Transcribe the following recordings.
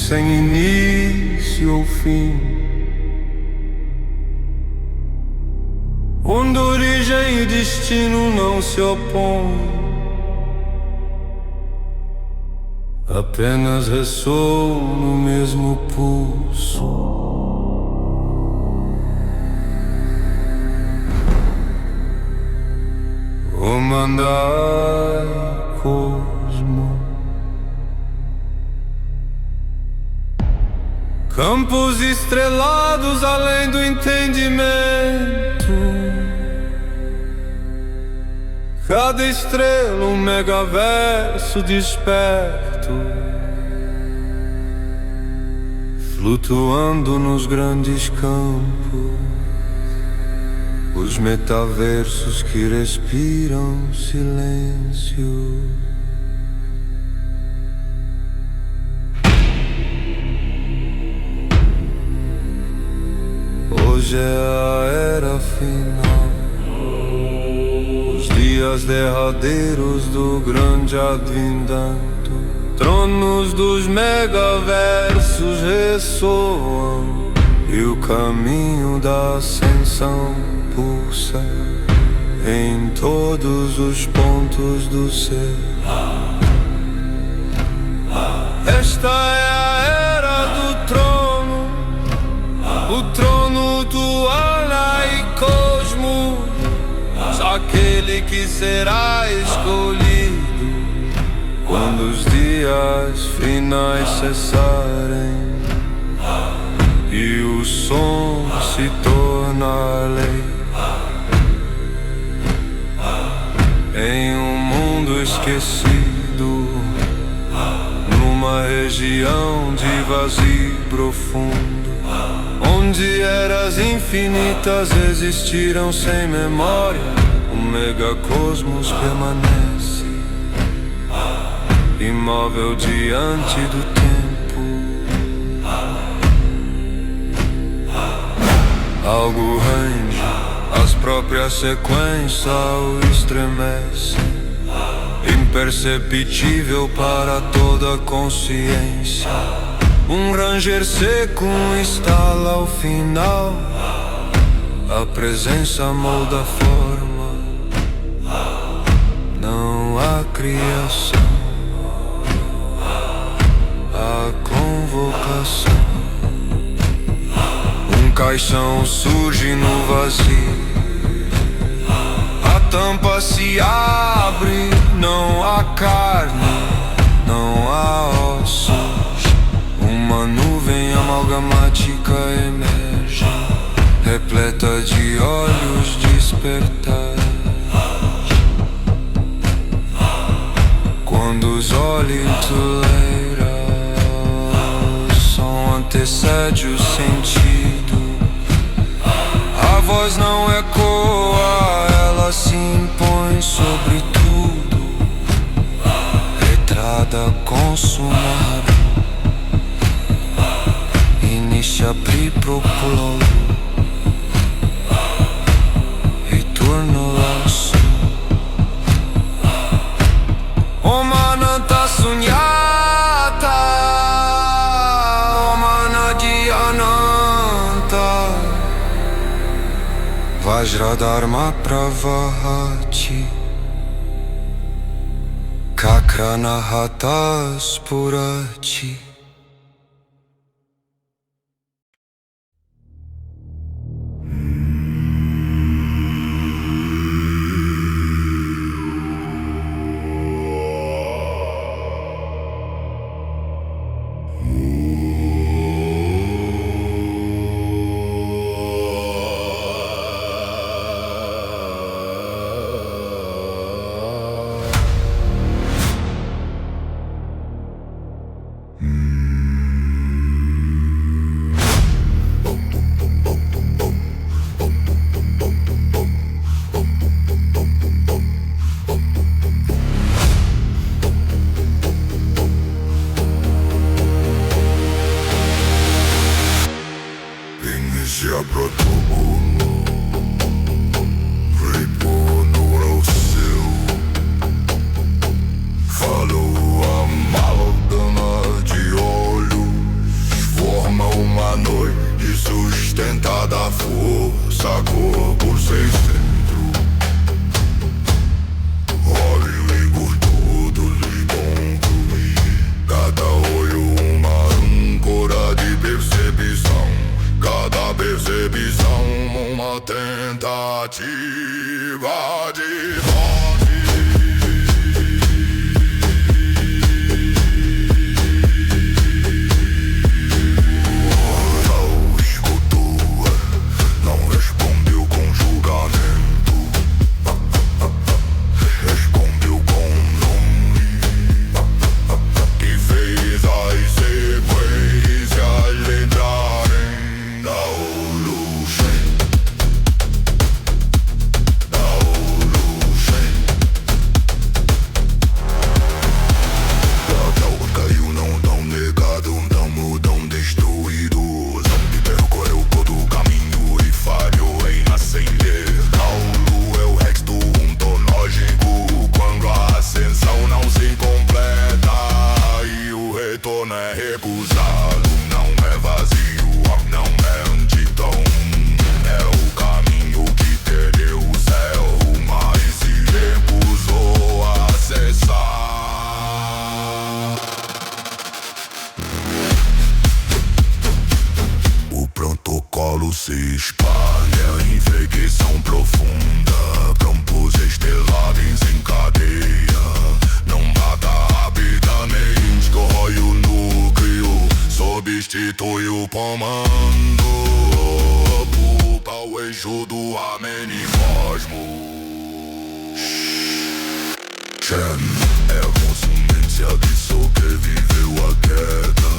sem início ou fim, onde origem e destino não se opõem, apenas ressoam no mesmo pulso. O Mandai Cosmo, campos estrelados além do entendimento, cada estrela um megaverso desperto, flutuando nos grandes campos, os metaversos que respiram silêncio. Hoje é a era final, os dias derradeiros do grande advindando. Tronos dos megaversos ressoam e o caminho da ascensão pulsa em todos os pontos do ser. Esta é a era do trono, o trono do Anai Cosmos, aquele que será escolhido quando os dias finais cessarem e o som se tornar lei. Em um mundo esquecido, numa região de vazio profundo, onde eras infinitas existiram sem memória, o megacosmos permanece imóvel diante do tempo. Algo range, as próprias sequências o estremecem, imperceptível para toda consciência. Um ranger seco, um estalo ao final, a presença molda a forma, não há criação, a convocação. Um caixão surge no vazio, a tampa se abre, não há carne, não há ossos. Uma nuvem amalgamática emerge, repleta de olhos despertados. Quando os olhos som antecede o sentido, a voz não ecoa, ela se impõe sobre tudo, letrada consumada, inicia pripropolo, ritorno lasso. Omananta sunyata, Omanadi Ananta, Vajradharma Pravahati, Kakrana Spurati. uma noite sustentada a força, corpo sem centro. Óleo e gordura de bom comer. Cada olho uma âncora de percepção. Cada percepção uma tentativa de morte. Não escutou, não respondeu com julgamento. Respondeu com nome que fez as sequências entrarem da origem. Da origem. Não caiu, não tão negado, não mudam destruído. Zombie percorreu todo o caminho e falhou em acender. Paulo é o resto ontológico. Quando a ascensão não se completa e o retorno é recusado. Não é vazio, não é antidão. É o caminho que perdeu o céu, mas se recusou a acessar. O protocolo se espalha, infecção profunda, campos estelares em cadeia. Não mata rapidamente, corrói o núcleo, substitui o comando. Ocupa o eixo do amenicosmo. Shem é a consciência que sobreviveu à queda.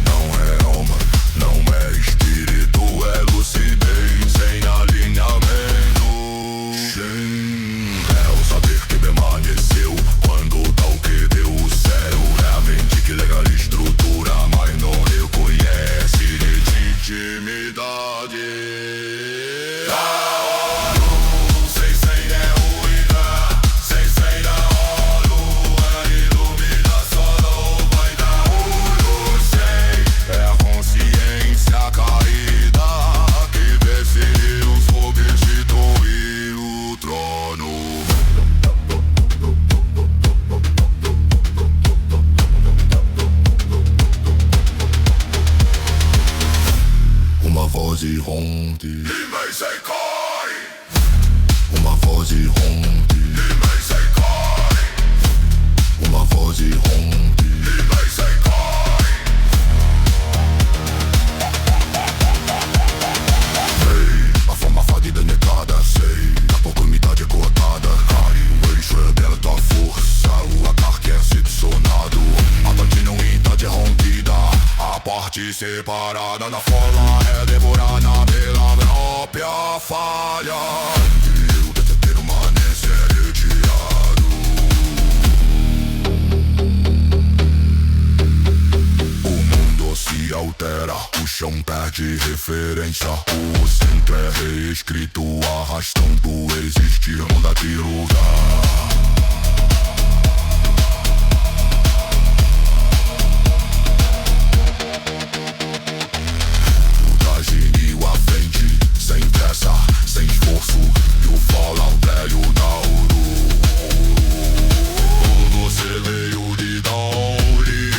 Não é alma, não é espírito, é lucidez sem alinhamento. Shem é o saber que permaneceu quando o tal que deu o céu. É a mente que lega a estrutura, mas não reconhece legitimidade. Voz irrompe, uma voz irrompe, uma voz irrompe. Sei, a forma fadida negada, sei, a pouco umidade é cortada. Cai, o eixo é dela, tua força, o ataque é seccionado. A continuidade é rompida, a parte separada na forma é devorada pela própria falha. E o deve permanece herediado. O mundo se altera, o chão perde referência. O centro é reescrito, arrastando o existir, muda de lugar. Sem pressa, sem esforço, e o fallout velho da Uru. Todo celeiro de Dauri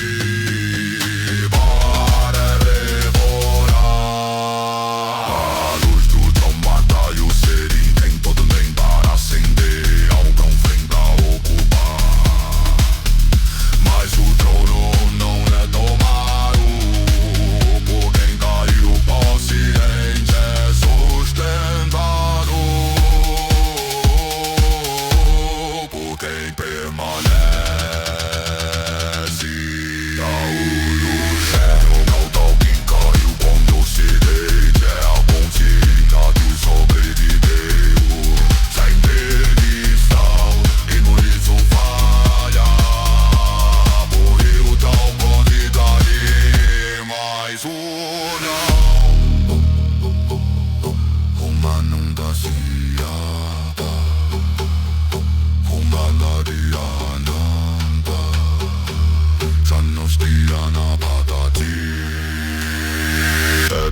para devorar. A luz do tron mata e o ser tem todo nem para acender. Alguém vem pra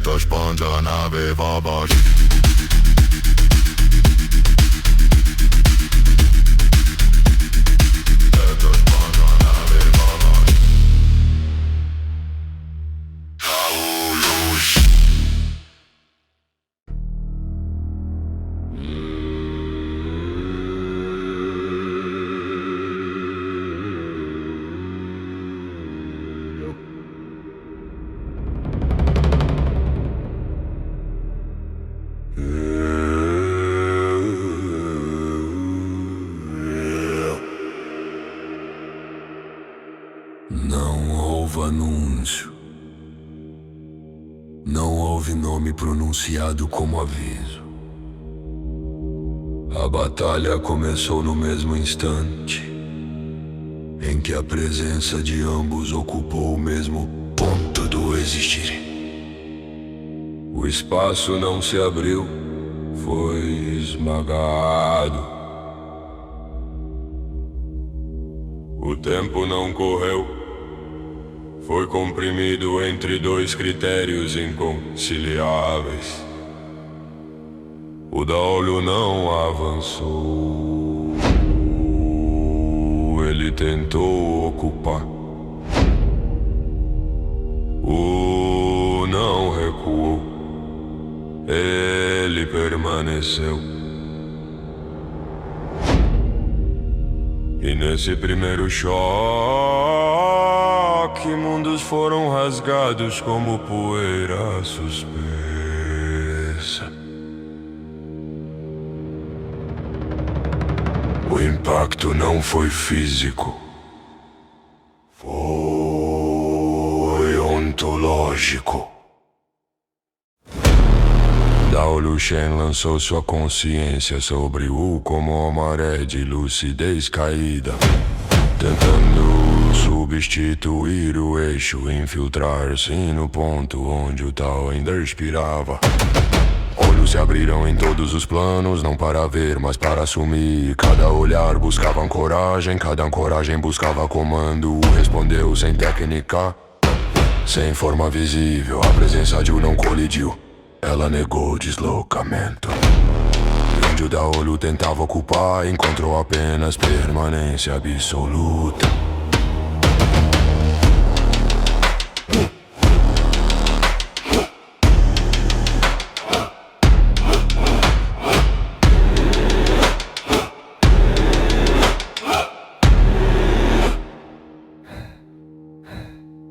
to szponża nabywa Não houve anúncio. Não houve nome pronunciado como aviso. A batalha começou no mesmo instante em que a presença de ambos ocupou o mesmo ponto do existir. O espaço não se abriu, foi esmagado. O tempo não correu, foi comprimido entre dois critérios inconciliáveis. O Daolio não avançou, ele tentou ocupar. O não recuou, ele permaneceu. E nesse primeiro choque, mundos foram rasgados como poeira suspensa. O impacto não foi físico, foi ontológico. Daolio Shen lançou sua consciência sobre o como uma maré de lucidez caída, tentando substituir o eixo, infiltrar-se no ponto onde o Tao ainda expirava. Olhos se abriram em todos os planos, não para ver, mas para assumir. Cada olhar buscava ancoragem, cada ancoragem buscava comando. Respondeu sem técnica, sem forma visível. A presença de um não colidiu, ela negou o deslocamento. Onde o Daolio tentava ocupar, encontrou apenas permanência absoluta.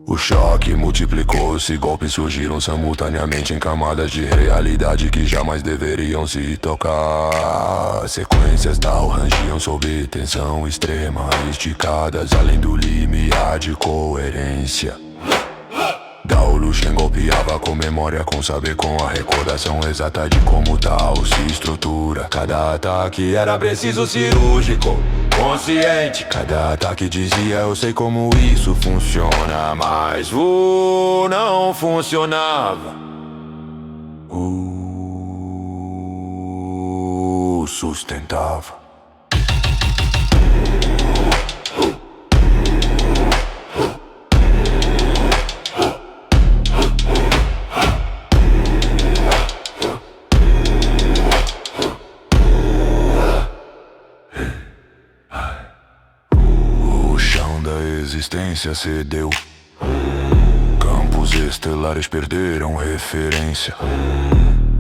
O choque multiplicou-se, golpes surgiram simultaneamente em camadas de realidade que jamais deveriam se tocar. Sequências tal rangiam sob tensão extrema, esticadas além do limiar de coerência. Daolio Shen golpeava com memória, com saber, com a recordação exata de como tal se estrutura. Cada ataque era preciso, cirúrgico, consciente. Cada ataque dizia eu sei como isso funciona, mas o não funcionava. O sustentava. A existência cedeu. Campos estelares perderam referência.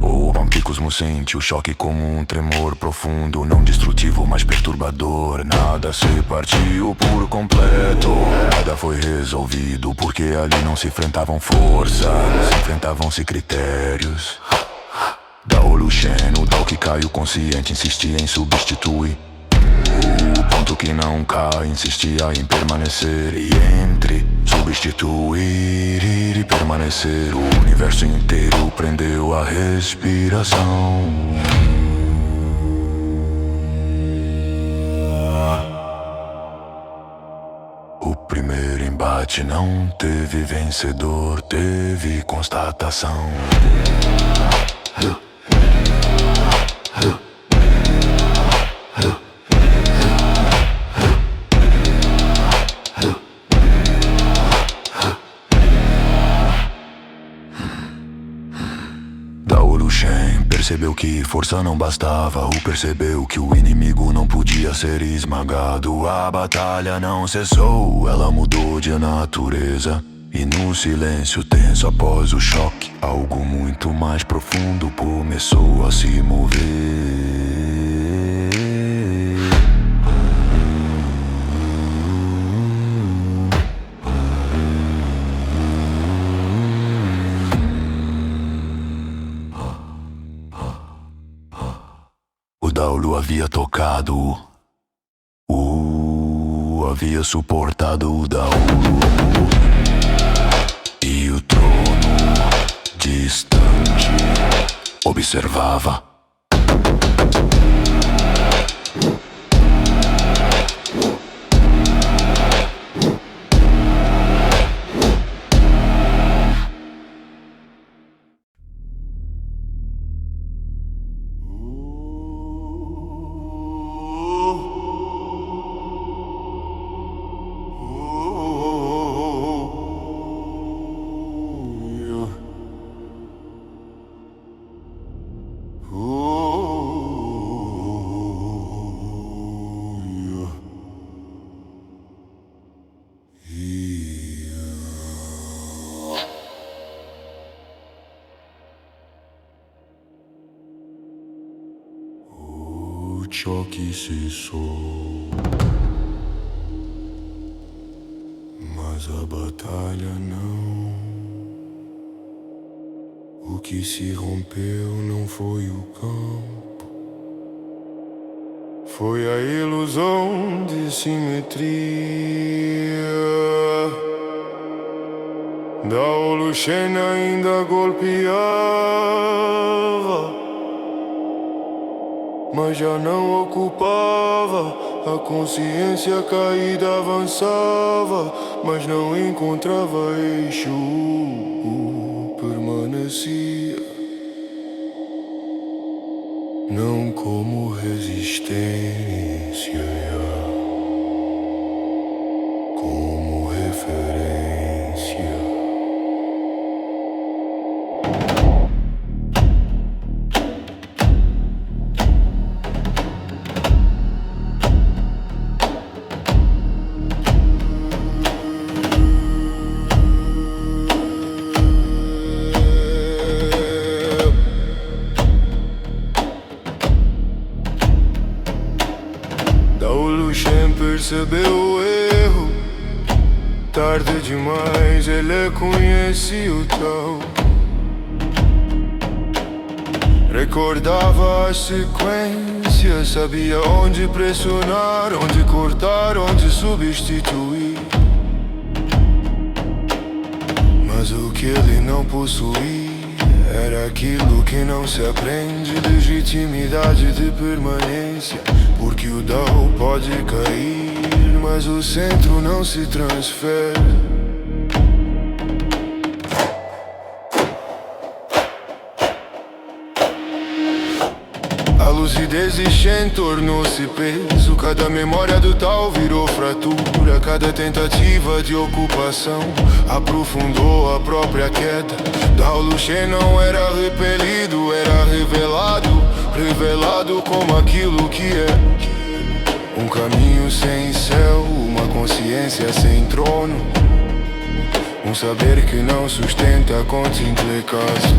O Vampicosmo sente o choque como um tremor profundo, não destrutivo, mas perturbador. Nada se partiu por completo, nada foi resolvido, porque ali não se enfrentavam forças, enfrentavam-se critérios. Daolio Shen, o Dao que caiu consciente, insistia em substituir. O ponto que não cai insistia em permanecer, e entre substituir e permanecer, o universo inteiro prendeu a respiração. O primeiro embate não teve vencedor, teve constatação. Shen percebeu que força não bastava. Percebeu que o inimigo não podia ser esmagado. A batalha não cessou, ela mudou de natureza. E no silêncio tenso após o choque, algo muito mais profundo começou a se mover. O Daolu havia tocado, havia suportado o Daolu. E o trono, distante, observava. O choque cessou, mas a batalha não. O que se rompeu não foi o campo, foi a ilusão de simetria. Daolu Shen ainda golpeava, mas já não ocupava. A consciência caída avançava, mas não encontrava eixo. Permanecia não como resistência, como referência. Daolu Shen percebeu o erro, tarde demais ele conhecia o tal. Recordava a sequência, sabia onde pressionar, onde cortar, onde substituir. Mas o que ele não possuía era aquilo que não se aprende, legitimidade de permanência. Porque o Dao pode cair, mas o centro não se transfere. A lucidez de Shen tornou-se peso. Cada memória do tal virou fratura. Cada tentativa de ocupação aprofundou a própria queda. Daolu Shen não era repelido, era revelado. Revelado como aquilo que é um caminho sem céu, uma consciência sem trono, um saber que não sustenta conta implicância.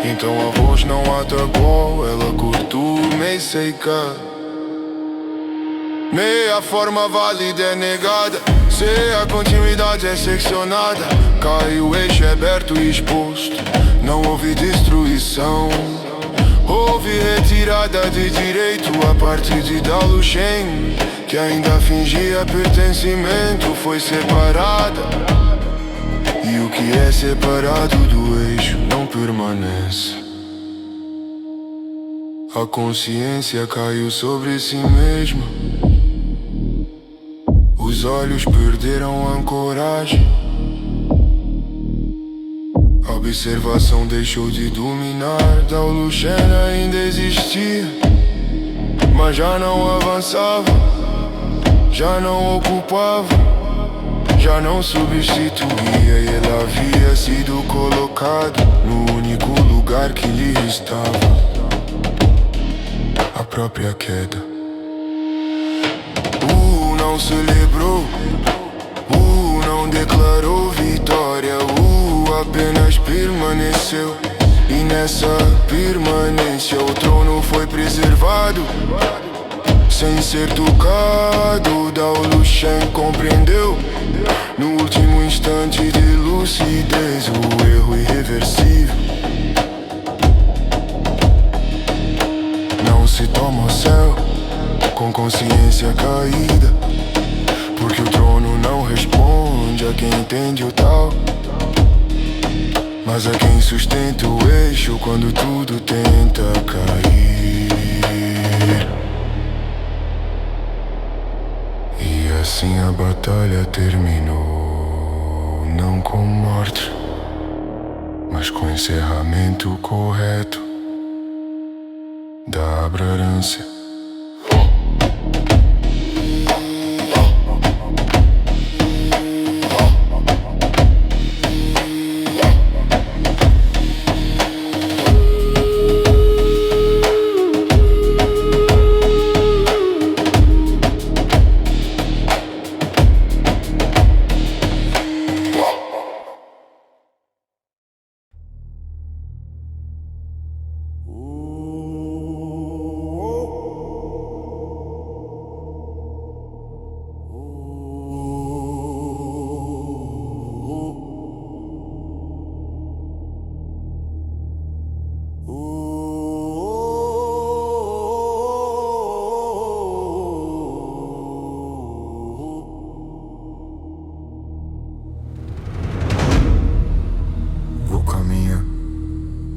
Então a voz não atacou, ela cortou, me seca. Meia forma válida é negada, se a continuidade é seccionada, cai o eixo aberto e exposto. Não houve destruição, houve retirada de direito a partir de Daolu Shen, que ainda fingia pertencimento, foi separada. E o que é separado do eixo não permanece. A consciência caiu sobre si mesma. Os olhos perderam a ancoragem. A observação deixou de dominar. Daolu Shen ainda existia, mas já não avançava, já não ocupava. já não substituía e ele havia sido colocado no único lugar que lhe restava, a própria queda. Não celebrou, não declarou vitória, apenas permaneceu. E nessa permanência o trono foi preservado, sem ser tocado. Dao Lu Shen compreendeu, no último instante de lucidez, o erro irreversível. Não se toma o céu com consciência caída, porque o trono não responde a quem entende o tal, mas a quem sustenta o eixo quando tudo tenta cair. E assim a batalha terminou, não com morte, mas com encerramento correto da abrarância.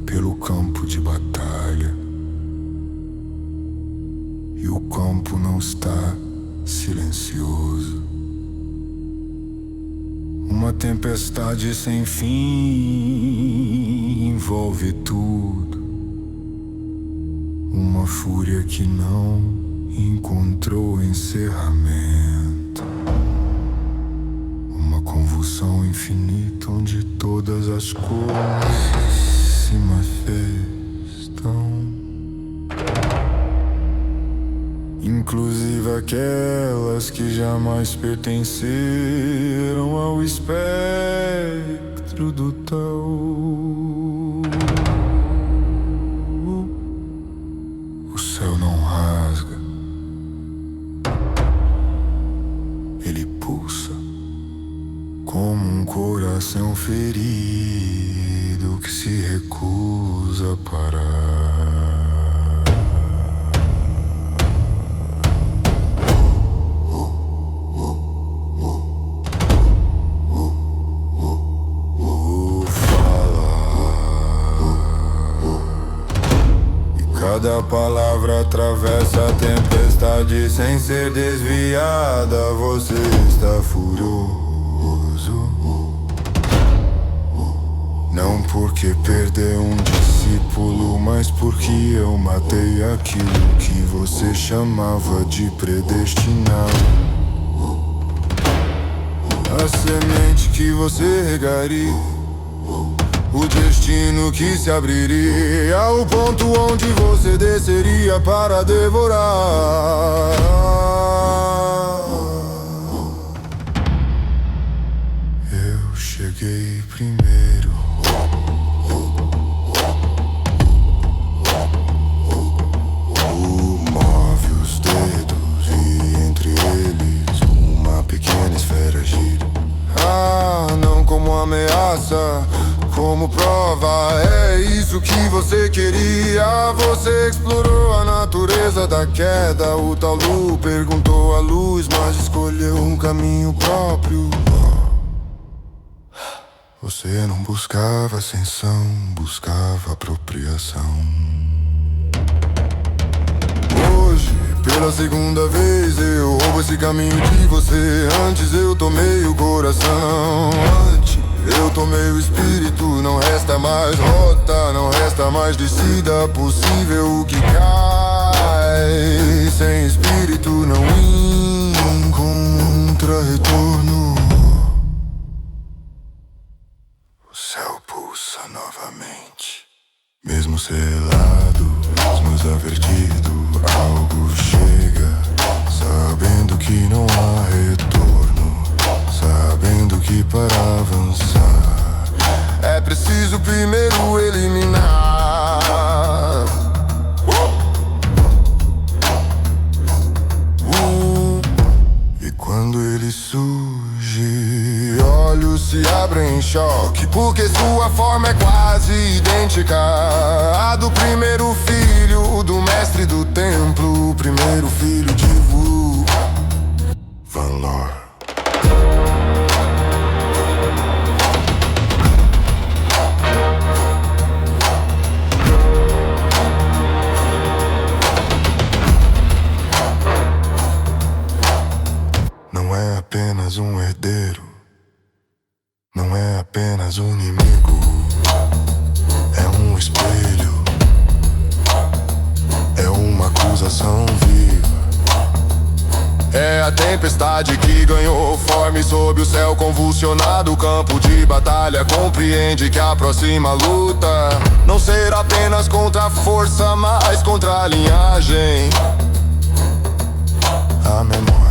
Pelo campo de batalha, e o campo não está silencioso. Uma tempestade sem fim envolve tudo, uma fúria que não encontrou encerramento, uma convulsão infinita onde todas as cores se manifestam, inclusive aquelas que jamais pertenceram ao espectro do tal. O céu não rasga, ele pulsa como um coração ferido que se recusa a parar. Cada palavra atravessa a tempestade sem ser desviada. Você está furioso, não porque perdeu um discípulo, mas porque eu matei aquilo que você chamava de predestinado. A semente que você regaria, o destino que se abriria, o ponto onde você desceria para devorar. Eu cheguei primeiro. Move os dedos e entre eles uma pequena esfera gira. Não como ameaça, como prova, é isso que você queria. Você explorou a natureza da queda. O Dao Lu perguntou à luz, mas escolheu um caminho próprio. Você não buscava ascensão, buscava apropriação. Hoje, pela segunda vez, eu roubo esse caminho de você. Antes eu tomei o coração, eu tomei o espírito, não resta mais rota, não resta mais descida possível. O que cai sem espírito não encontra retorno. pulsa novamente. Mesmo selado, mesmo avertido, algo chega, sabendo que não há retorno, sabendo que para avançar é preciso primeiro eliminar. E quando ele surge, olhos se abrem em choque, porque sua forma é quase idêntica à do primeiro filho do mestre do templo, o primeiro filho de Wu Valor. Não é apenas um herdeiro, não é apenas um inimigo, é um espelho, é uma acusação viva. É a tempestade que ganhou forma e sob o céu convulsionado, o campo de batalha compreende que a próxima luta não será apenas contra a força, mas contra a linhagem, a memória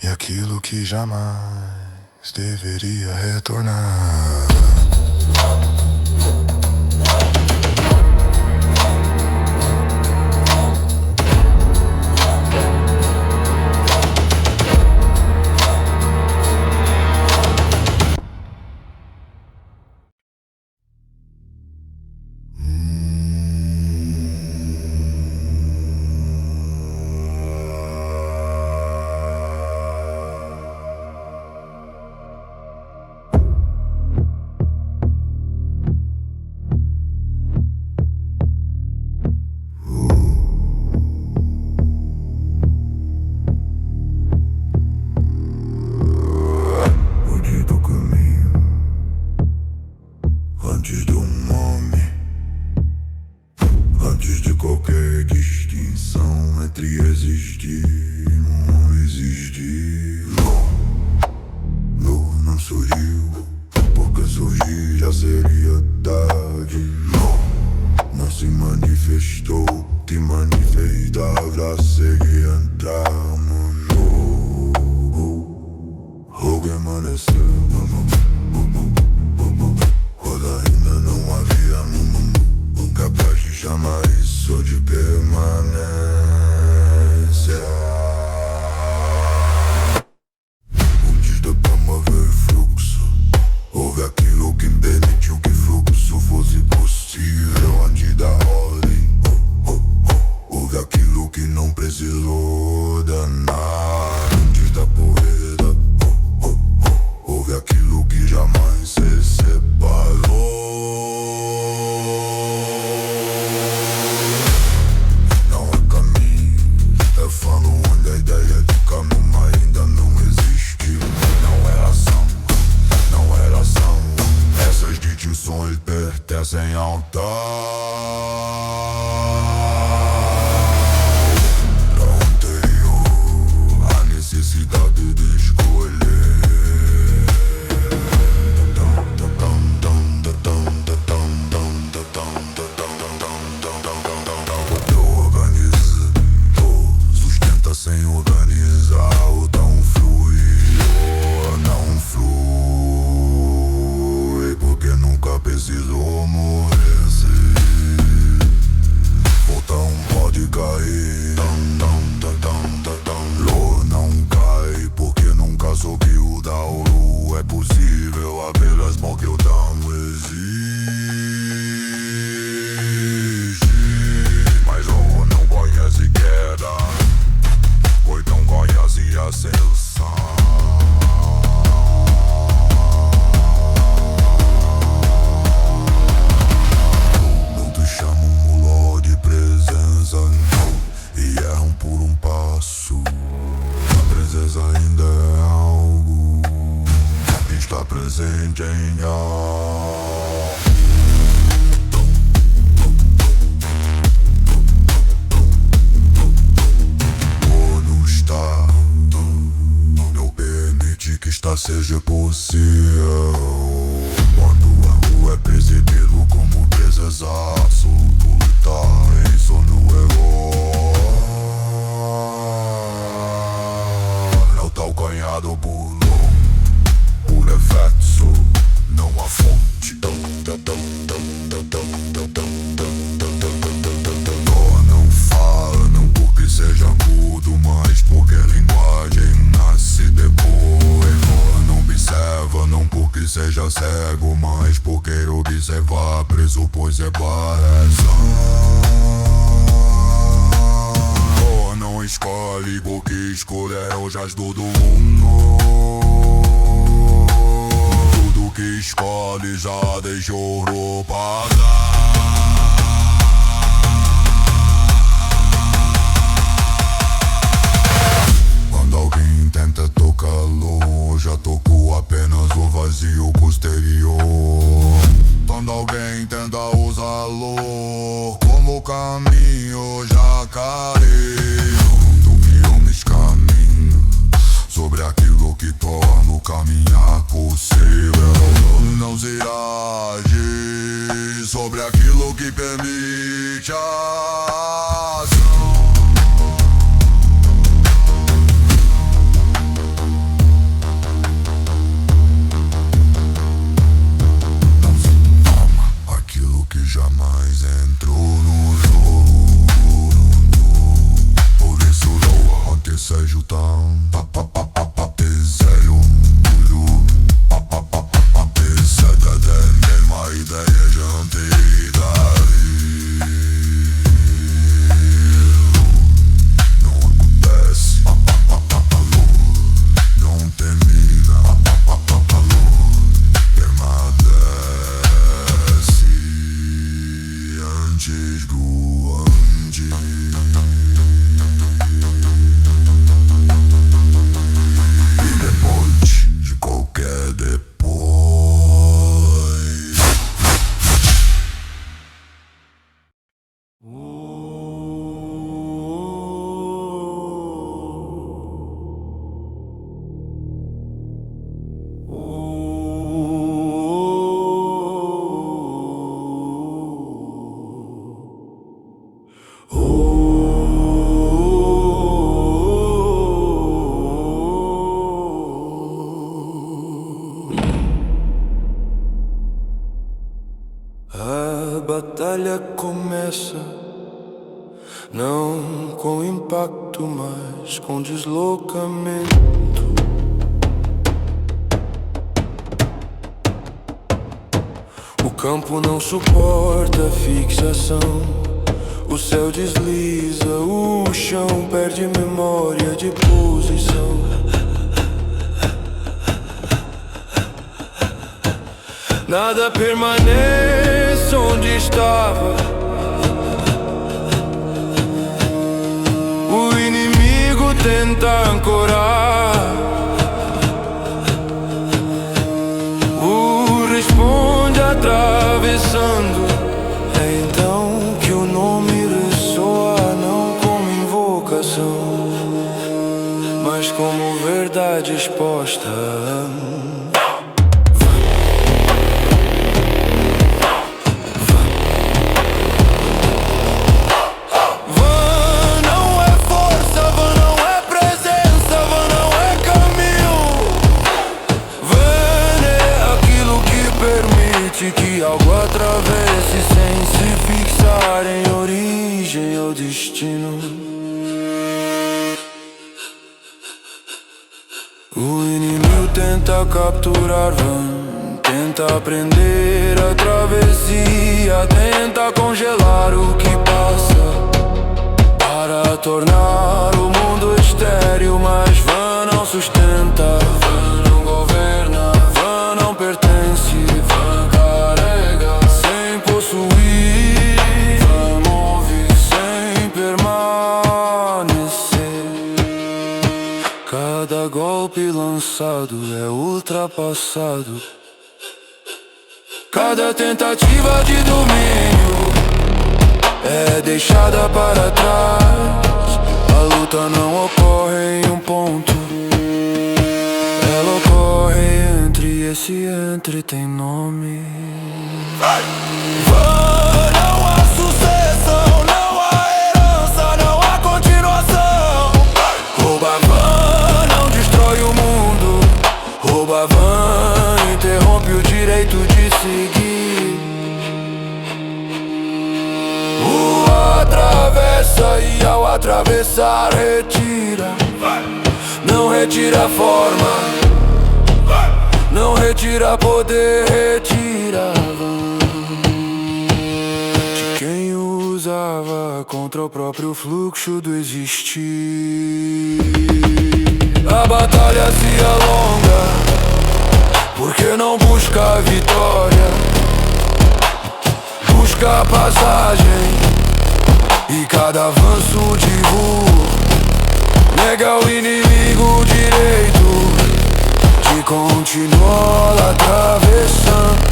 e aquilo que jamais deveria retornar. Antes do nome, antes de qualquer distinção entre existir e não existir. Não surgiu, porque surgir já seria tarde. Não se manifestou, te manifestar pra seguir entrar no jogo. O que amanheceu, quando ainda não havia capaz de chamar isso de permanência. Antes da promover fluxo, houve aquilo que permitiu que fluxo fosse possível. Antes da ordem, houve aquilo que não precisou danar. Antes da poeira, houve aquilo que jamais se separou. Não há caminho, é falo onde a ideia de caminho ainda não existe. Não era ação, não era ação. Essas distinções pertencem ao altar. Pra anterior, a necessidade de escolher. Sustenta sem organizar, o tão flui ou não flui, porque nunca precisou amolecer. cê vá preso, pois é baração. Oh, não escolhe, porque escolheram já todo mundo. Tudo que escolhe já deixou roupada. Tenta tocá-lo, já tocou apenas o vazio posterior. Quando alguém tenta usá-lo como caminho, jacareio do que homens caminham sobre aquilo que torna o caminhar possível. Não se age sobre aquilo que permite a ação. Jamais entrou no jogo. Por isso não acontece tão Pesada de uma ideia de antiguidade. Não acontece, não termina, antes do antes. E depois de qualquer depois. A batalha começa, não com impacto, mas com deslocamento. O campo não suporta fixação, o céu desliza, o chão perde memória de posição. Nada permanece onde estava. O inimigo tenta ancorar. O responde atravessando. É então que o nome ressoa, não como invocação, mas como verdade exposta. Que algo atravesse sem se fixar em origem ou destino. O inimigo tenta capturar Van, tenta aprender a travessia, tenta congelar o que passa para tornar o mundo estéril. Mas Van não sustenta, Van não governa, Van não pertence. Van carrega sem possuir, Van move sem permanecer. Cada golpe lançado é ultrapassado, cada tentativa de domínio é deixada para trás. A luta não ocorre em um ponto, ela ocorre entre. Esse entre tem nome. Não há sucessão, não há herança, não há continuação. Rouba Van, não destrói o mundo. Rouba Van, interrompe o direito de seguir. Atravessa e ao atravessar retira. Não retira forma, não retira poder, retira Van. cruzava contra o próprio fluxo do existir. A batalha se alonga, porque não busca a vitória, busca a passagem, e cada avanço de rua nega ao inimigo o direito de continuar atravessando.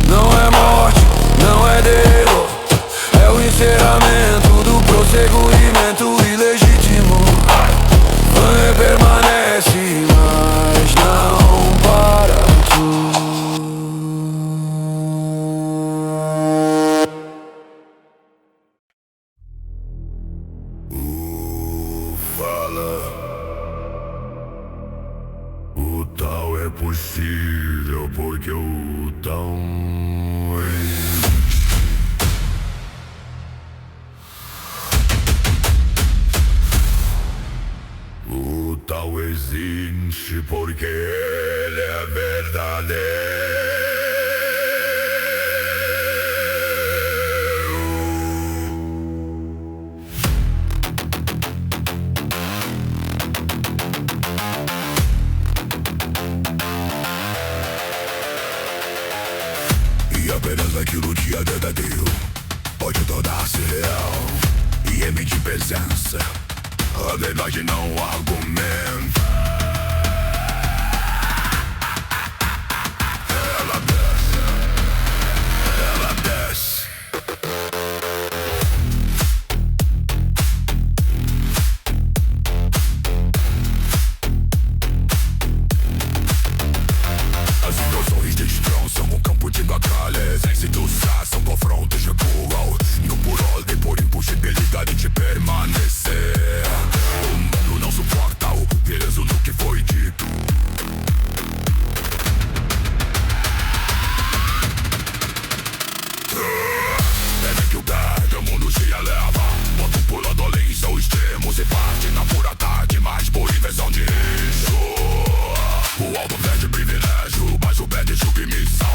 Não é morte, não é derrota, é o encerramento do prosseguimento ilegítimo. Permanece, mas não para tudo. Fala. O tal é possível porque o tal o tal existe porque ele é verdadeiro. E apenas aquilo que é verdadeiro pode tornar-se real e emitir presença. A verdade não argumenta. Ela desce, ela desce. As situações destroçam um campo de batalhas. Situação, confrontos de recuam. Não por ordem, por impossibilidade de permanecer. O mundo não suporta o peso do que foi dito. Pena que o perde, o mundo se eleva. Bota um pula dolência, os extremos e parte na pura tarde, mas por inversão de risco. O alto pede privilégio, mas o pede submissão.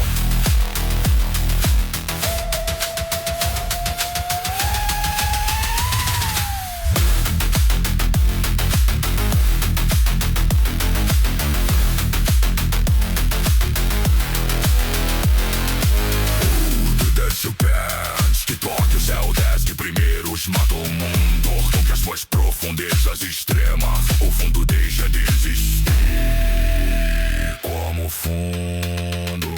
Desce o pé antes que toque o céu, desce primeiro, os mata o mundo. Toque as suas profundezas extremas, o fundo deixa de existir como fundo.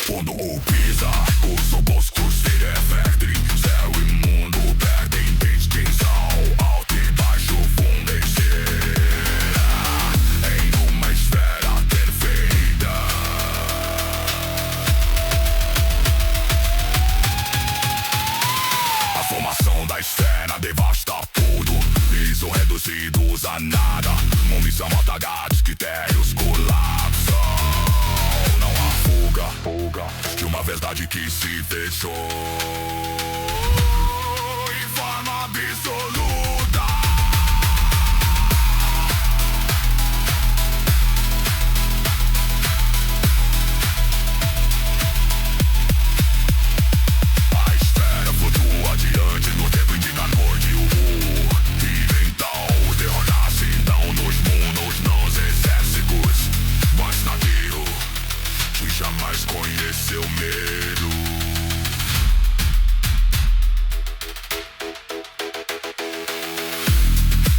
Quando o pisa, os robôs cruzeiro efectri, céu e mundo perdem distinção. Alto e baixo, fundo e cheira, em uma esfera perfeita. A formação da esfera devasta tudo, visam reduzidos a nada. Munição mata gatos, critérios colapsam. Não há fuga de uma verdade que se fechou em forma absoluta. A esfera flutua adiante no tempo indicador de humor. E então o terror nasce não nos mundos, nos exércitos, mas naquilo que jamais conheceu medo.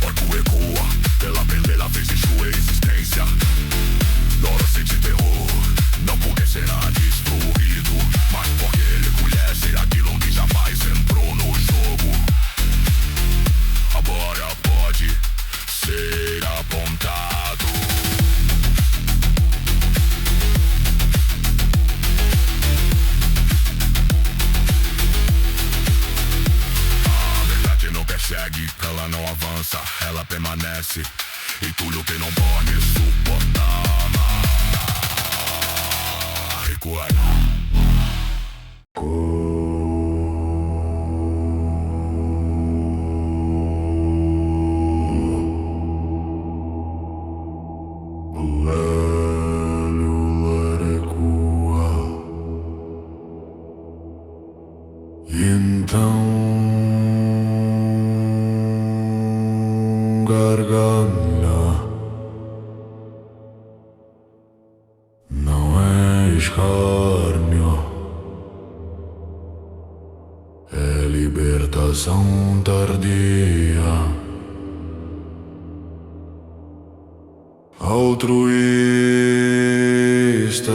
Orco ecoa pela primeira vez em sua existência. Dora sente terror, não porque será destruído, mas porque ele conhece aquilo que jamais entrou no jogo. Agora pode ser apontado. A verdade não persegue, ela não avança, ela permanece. E tudo que não pode suportar recuar. gargalha. Não é escárnio, é libertação tardia. Altruísta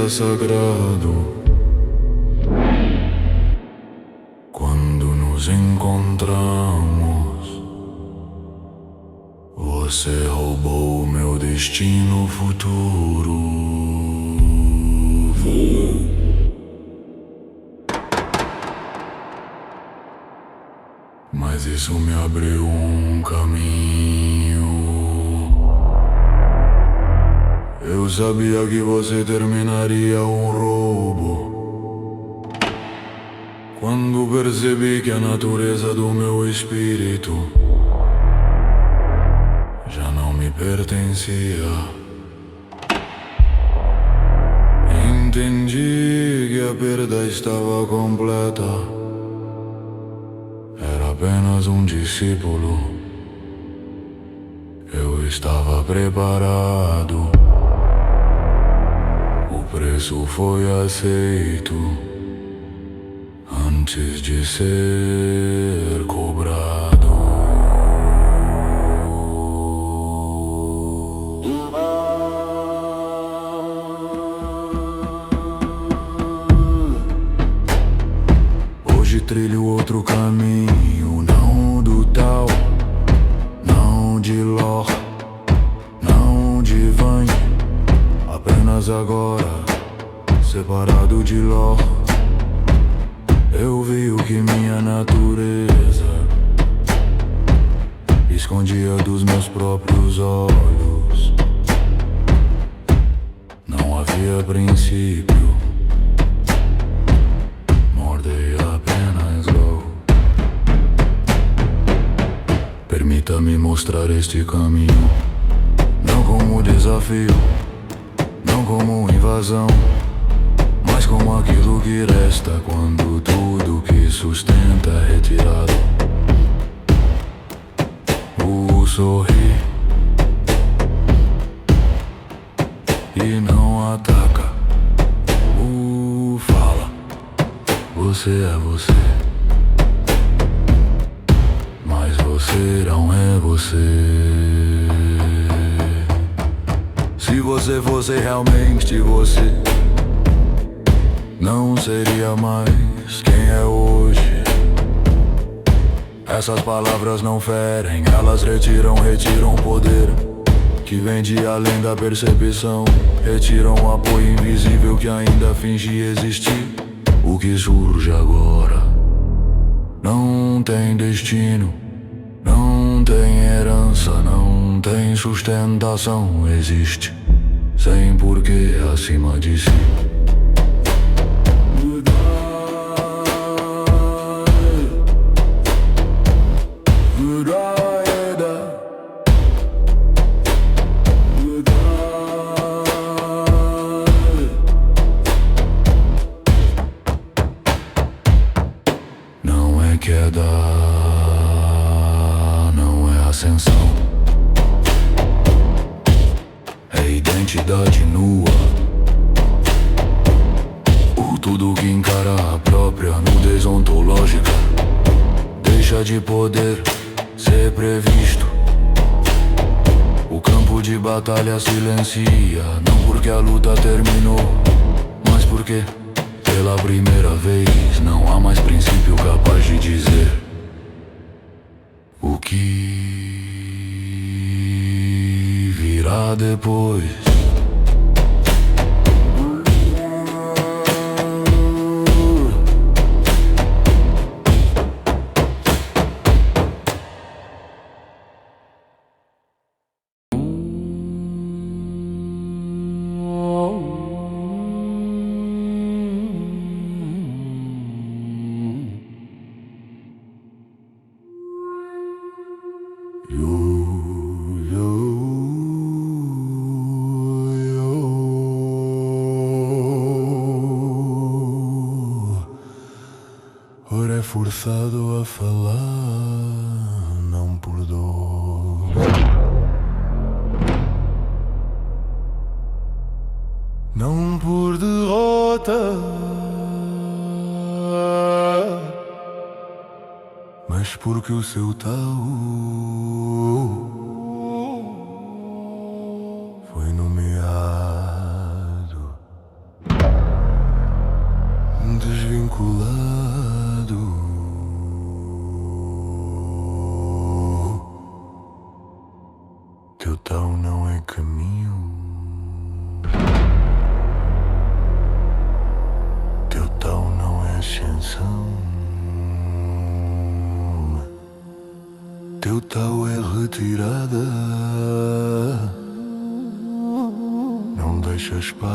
sagrado. Quando nos encontramos, você roubou meu destino futuro. Mas isso me abriu um caminho. Eu sabia que você terminaria um roubo. Quando percebi que a natureza do meu espírito já não me pertencia, entendi que a perda estava completa. Era apenas um discípulo. Eu estava preparado. O preço foi aceito antes de ser cobrado. Hoje trilho outro caminho, não do tal, não de Ló, não de Van. Apenas agora, separado de Ló, eu vi o que minha natureza escondia dos meus próprios olhos. Não havia princípio, mordei apenas Go. Permita-me mostrar este caminho, não como desafio, não como invasão, mas como aquilo que resta quando tudo que sustenta é retirado. O sorrir e não ataca. O fala, você é você, mas você não é você. Se você fosse realmente você, não seria mais quem é hoje. Essas palavras não ferem, elas retiram o poder que vem de além da percepção. Retiram o apoio invisível que ainda fingia existir. O que surge agora não tem destino, não tem herança, não tem sustentação. Existe sem porquê acima de si. Não é queda, não é ascensão, é identidade nua. O tudo que encara a própria nudez ontológica deixa de poder ser previsto. O campo de batalha silencia, não porque a luta terminou, mas porque pela primeira vez não há mais princípio capaz de dizer o que virá depois. Ora é forçado a falar, não por dor. que o seu Tao foi nomeado desvinculado. Teu Tao não é caminho, teu Tao não é ascensão, teu Tao é retirada. Não deixas paz,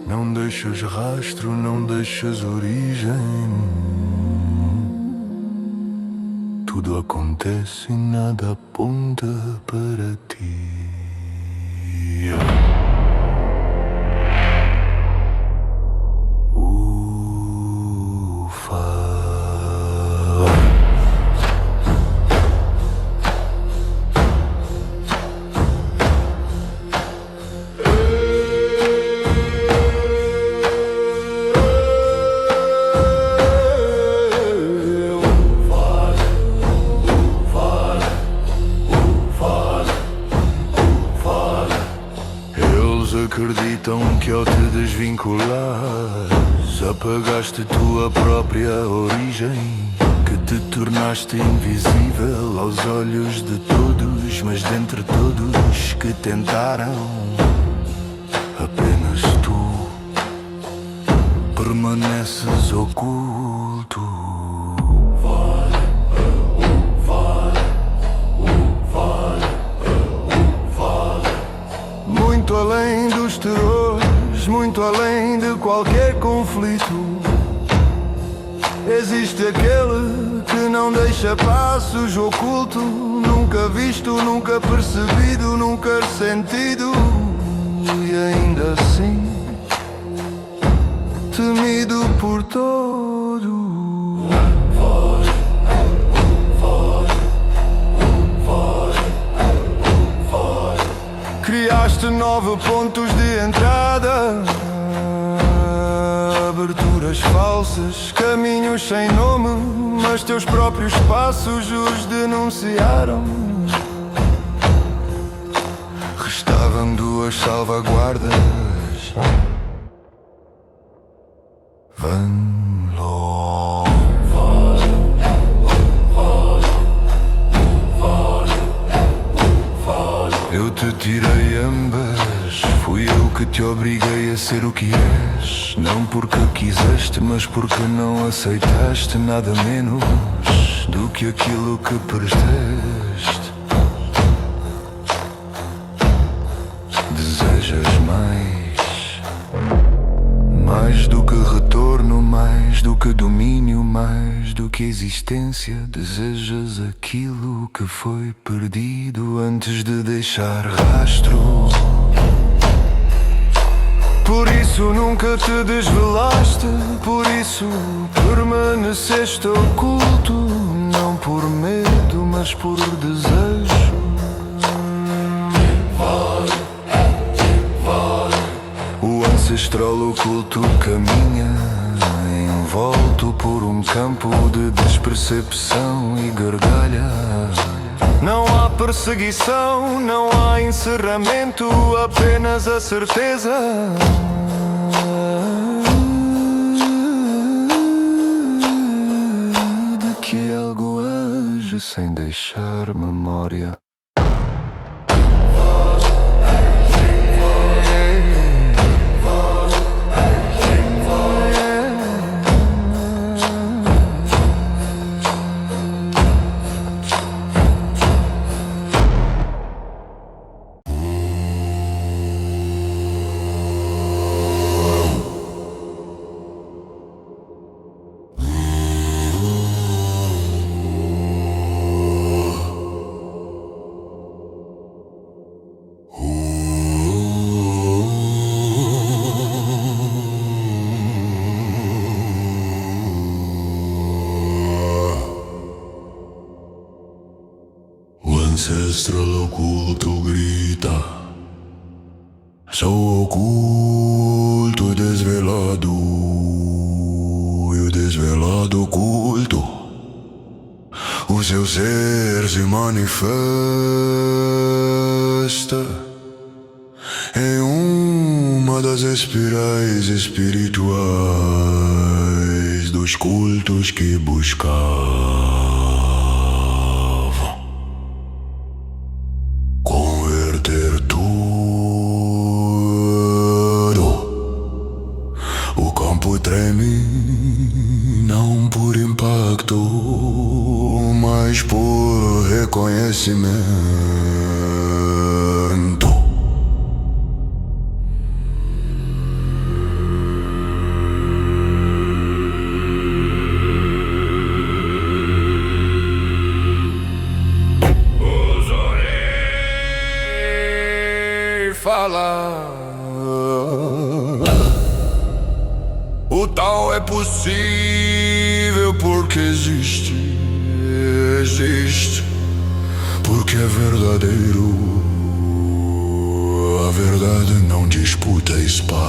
não deixas rastro, não deixas origem. Tudo acontece e nada aponta para ti. Acreditam que ao te desvinculares apagaste tua própria origem, que te tornaste invisível aos olhos de todos, mas dentre todos que tentaram, apenas tu permaneces oculto. Muito além dos terrores, muito além de qualquer conflito, existe aquele que não deixa passos oculto, nunca visto, nunca percebido, nunca sentido, e ainda assim temido por todos. Criaste 9 pontos de entrada, aberturas falsas, caminhos sem nome, mas teus próprios passos os denunciaram. Restavam 2 salvaguardas. Van Loo. Eu te tirei ambas, fui eu que te obriguei a ser o que és. Não porque quiseste, mas porque não aceitaste nada menos do que aquilo que perdeste. Desejas mais do que retorno, mais do que domínio, mais do que existência. Desejas aquilo que foi perdido antes de deixar rastro. Por isso nunca te desvelaste, por isso permaneceste oculto, não por medo, mas por desejo. O ancestral oculto caminha, envolto por um campo de despercepção e gargalha. Não há perseguição, não há encerramento, apenas a certeza de que algo age sem deixar memória. Ancestral oculto grita, sou oculto e desvelado. desvelado culto, o seu ser se manifesta em uma das espirais espirituais dos cultos que buscavam converter tudo. O campo treme, não por impacto, mas por reconhecimento. Falar. O tal é possível porque existe, porque é verdadeiro. A verdade não disputa espaço.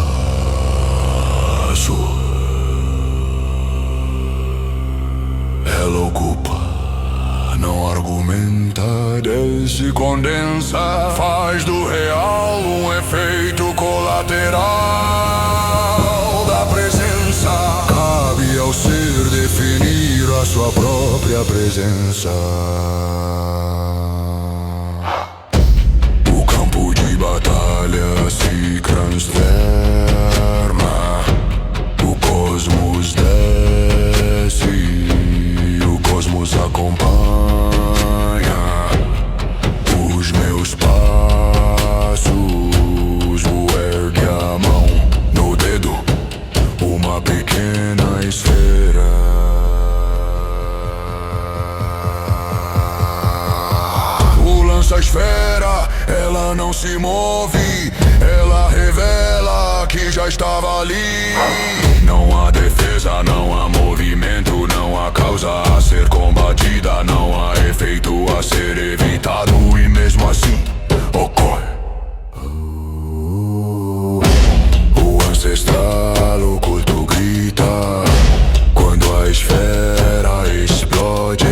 Ela ocupa, não argumenta, desce, condensa, faz do real um efeito colateral da presença. Cabe ao ser definir a sua própria presença. O campo de batalha se transforma, o cosmos desce, o cosmos acompanha os meus passos. Vou ergue a mão no dedo, uma pequena esfera. O lança-esfera, ela não se move, ela revela que já estava ali. Não há defesa, não há movimento, não há causa a ser combatida, não há efeito a ser evitado, e mesmo assim ocorre. O ancestral oculto grita quando a esfera explode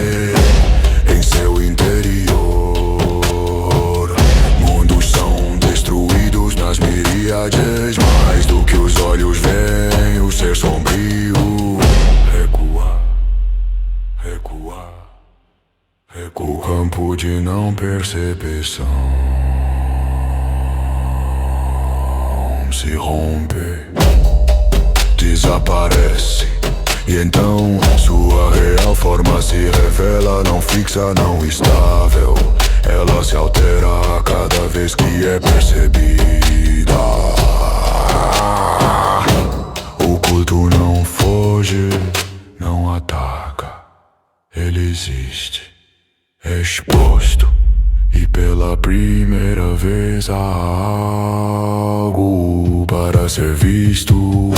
em seu interior. Mundos são destruídos nas miríades, mais do que os olhos veem, o ser sombrio recua, recua, recua. O campo de não percepção se rompe, desaparece, e então sua real forma se revela, não fixa, não estável. Ela se altera a cada vez que é percebida. O culto não foge, não ataca, ele existe, exposto, e pela primeira vez há algo para ser visto.